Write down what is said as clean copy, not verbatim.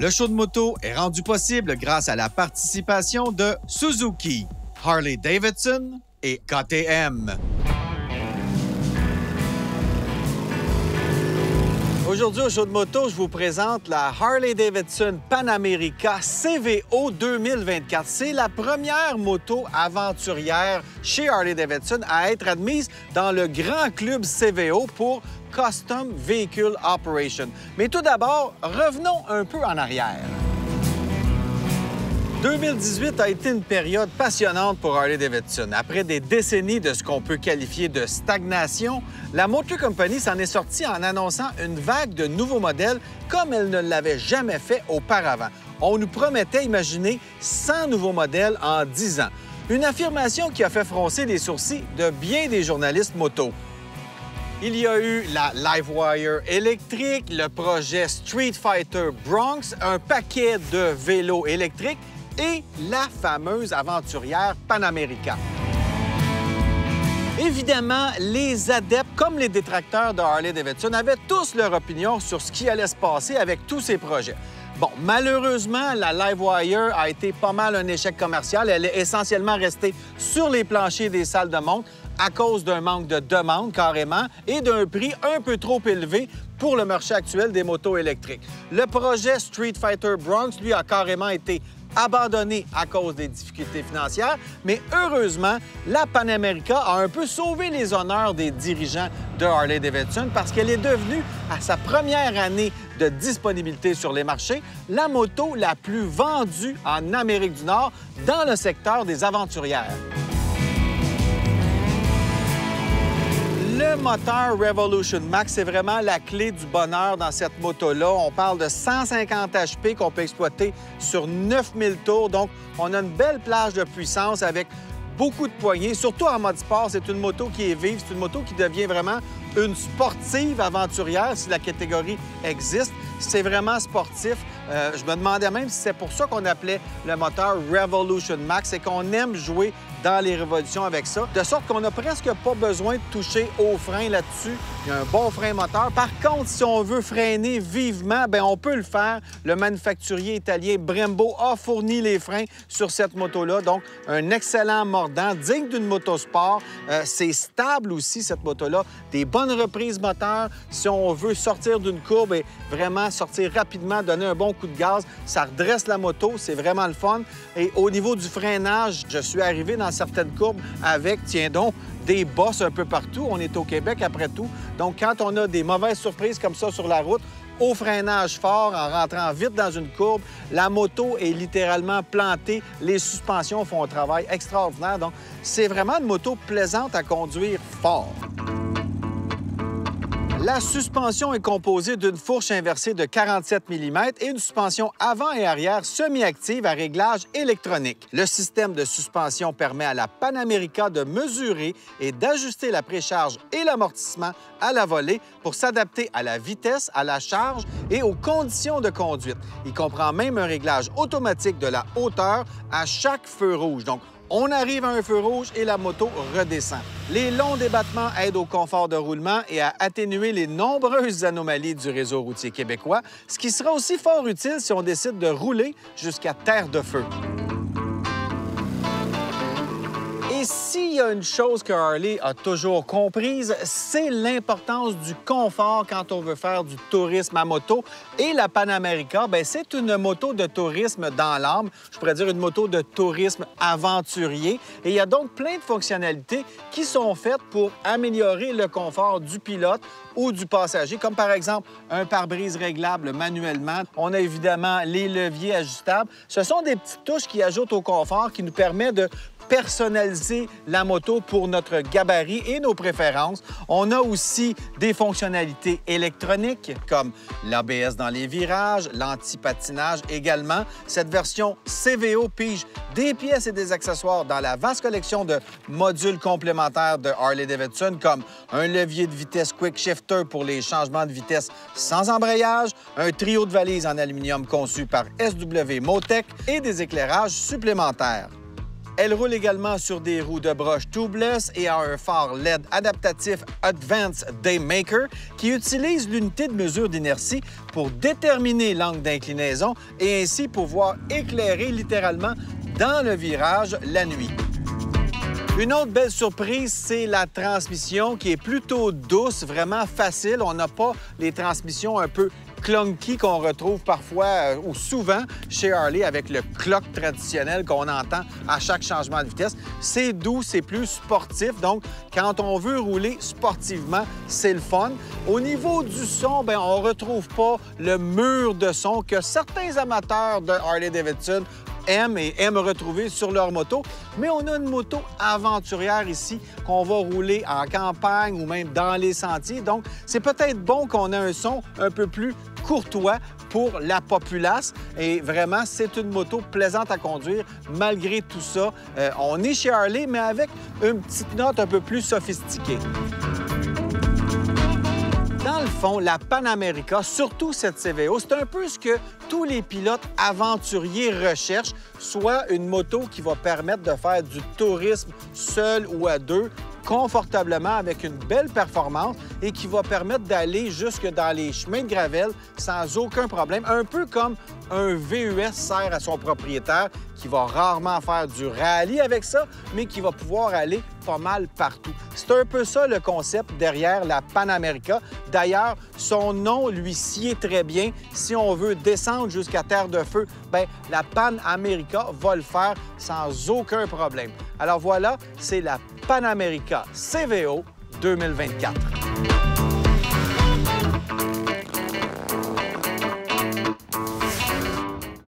Le show de moto est rendu possible grâce à la participation de Suzuki, Harley-Davidson et KTM. Aujourd'hui, au show de moto, je vous présente la Harley-Davidson Pan America CVO 2024. C'est la première moto aventurière chez Harley-Davidson à être admise dans le grand club CVO pour Custom Vehicle Operation. Mais tout d'abord, revenons un peu en arrière. 2018 a été une période passionnante pour Harley-Davidson. Après des décennies de ce qu'on peut qualifier de stagnation, la Motor Company s'en est sortie en annonçant une vague de nouveaux modèles comme elle ne l'avait jamais fait auparavant. On nous promettait, imaginez, 100 nouveaux modèles en 10 ans. Une affirmation qui a fait froncer les sourcils de bien des journalistes moto. Il y a eu la Livewire électrique, le projet Street Fighter Bronx, un paquet de vélos électriques et la fameuse aventurière Pan America. Évidemment, les adeptes comme les détracteurs de Harley-Davidson avaient tous leur opinion sur ce qui allait se passer avec tous ces projets. Bon, malheureusement, la Livewire a été pas mal un échec commercial. Elle est essentiellement restée sur les planchers des salles de montre à cause d'un manque de demande carrément et d'un prix un peu trop élevé pour le marché actuel des motos électriques. Le projet Street Fighter Bronx, lui, a carrément été abandonné à cause des difficultés financières, mais heureusement, la Pan America a un peu sauvé les honneurs des dirigeants de Harley-Davidson parce qu'elle est devenue, à sa première année de disponibilité sur les marchés, la moto la plus vendue en Amérique du Nord dans le secteur des aventurières. Le moteur Revolution Max, c'est vraiment la clé du bonheur dans cette moto-là. On parle de 150 HP qu'on peut exploiter sur 9000 tours. Donc, on a une belle plage de puissance avec beaucoup de poignées. Surtout en mode sport, c'est une moto qui est vive. C'est une moto qui devient vraiment une sportive aventurière, si la catégorie existe. C'est vraiment sportif. Je me demandais même si c'est pour ça qu'on appelait le moteur Revolution Max et qu'on aime jouer dans les révolutions avec ça, de sorte qu'on n'a presque pas besoin de toucher au frein là-dessus. Il y a un bon frein moteur. Par contre, si on veut freiner vivement, bien, on peut le faire. Le manufacturier italien Brembo a fourni les freins sur cette moto-là. Donc, un excellent mordant, digne d'une motosport. C'est stable aussi, cette moto-là. Des bonnes reprises moteurs. Si on veut sortir d'une courbe et vraiment sortir rapidement, donner un bon coup de gaz, ça redresse la moto. C'est vraiment le fun. Et au niveau du freinage, je suis arrivé dans certaines courbes avec, tiens donc, des bosses un peu partout. On est au Québec après tout. Donc, quand on a des mauvaises surprises comme ça sur la route, au freinage fort, en rentrant vite dans une courbe, la moto est littéralement plantée. Les suspensions font un travail extraordinaire. Donc, c'est vraiment une moto plaisante à conduire fort. La suspension est composée d'une fourche inversée de 47 mm et une suspension avant et arrière semi-active à réglage électronique. Le système de suspension permet à la Pan America de mesurer et d'ajuster la précharge et l'amortissement à la volée pour s'adapter à la vitesse, à la charge et aux conditions de conduite. Il comprend même un réglage automatique de la hauteur à chaque feu rouge. Donc, on arrive à un feu rouge et la moto redescend. Les longs débattements aident au confort de roulement et à atténuer les nombreuses anomalies du réseau routier québécois, ce qui sera aussi fort utile si on décide de rouler jusqu'à terre de feu. Et s'il y a une chose que Harley a toujours comprise, c'est l'importance du confort quand on veut faire du tourisme à moto. Et la Pan America, bien, c'est une moto de tourisme dans l'âme. Je pourrais dire une moto de tourisme aventurier. Et il y a donc plein de fonctionnalités qui sont faites pour améliorer le confort du pilote ou du passager, comme par exemple un pare-brise réglable manuellement. On a évidemment les leviers ajustables. Ce sont des petites touches qui ajoutent au confort, qui nous permettent de personnaliser la moto pour notre gabarit et nos préférences. On a aussi des fonctionnalités électroniques comme l'ABS dans les virages, l'anti-patinage également. Cette version CVO pige des pièces et des accessoires dans la vaste collection de modules complémentaires de Harley-Davidson comme un levier de vitesse Quick Shifter pour les changements de vitesse sans embrayage, un trio de valises en aluminium conçu par SW Motec et des éclairages supplémentaires. Elle roule également sur des roues de broche tubeless et a un phare LED adaptatif Advanced Daymaker qui utilise l'unité de mesure d'inertie pour déterminer l'angle d'inclinaison et ainsi pouvoir éclairer littéralement dans le virage la nuit. Une autre belle surprise, c'est la transmission qui est plutôt douce, vraiment facile. On n'a pas les transmissions un peu clunky qu'on retrouve parfois ou souvent chez Harley avec le clock traditionnel qu'on entend à chaque changement de vitesse. C'est doux, c'est plus sportif. Donc, quand on veut rouler sportivement, c'est le fun. Au niveau du son, bien, on ne retrouve pas le mur de son que certains amateurs de Harley-Davidson aiment retrouver sur leur moto. Mais on a une moto aventurière ici qu'on va rouler en campagne ou même dans les sentiers. Donc, c'est peut-être bon qu'on ait un son un peu plus courtois pour la populace. Et vraiment, c'est une moto plaisante à conduire. Malgré tout ça, on est chez Harley, mais avec une petite note un peu plus sophistiquée. Dans le fond, la Pan America, surtout cette CVO, c'est un peu ce que tous les pilotes aventuriers recherchent, soit une moto qui va permettre de faire du tourisme seul ou à deux, confortablement avec une belle performance et qui va permettre d'aller jusque dans les chemins de gravel sans aucun problème, un peu comme un VUS sert à son propriétaire qui va rarement faire du rallye avec ça, mais qui va pouvoir aller pas mal partout. C'est un peu ça le concept derrière la Pan America. D'ailleurs, son nom lui sied très bien. Si on veut descendre jusqu'à Terre de Feu, bien, la Pan America va le faire sans aucun problème. Alors voilà, c'est la Pan America CVO 2024.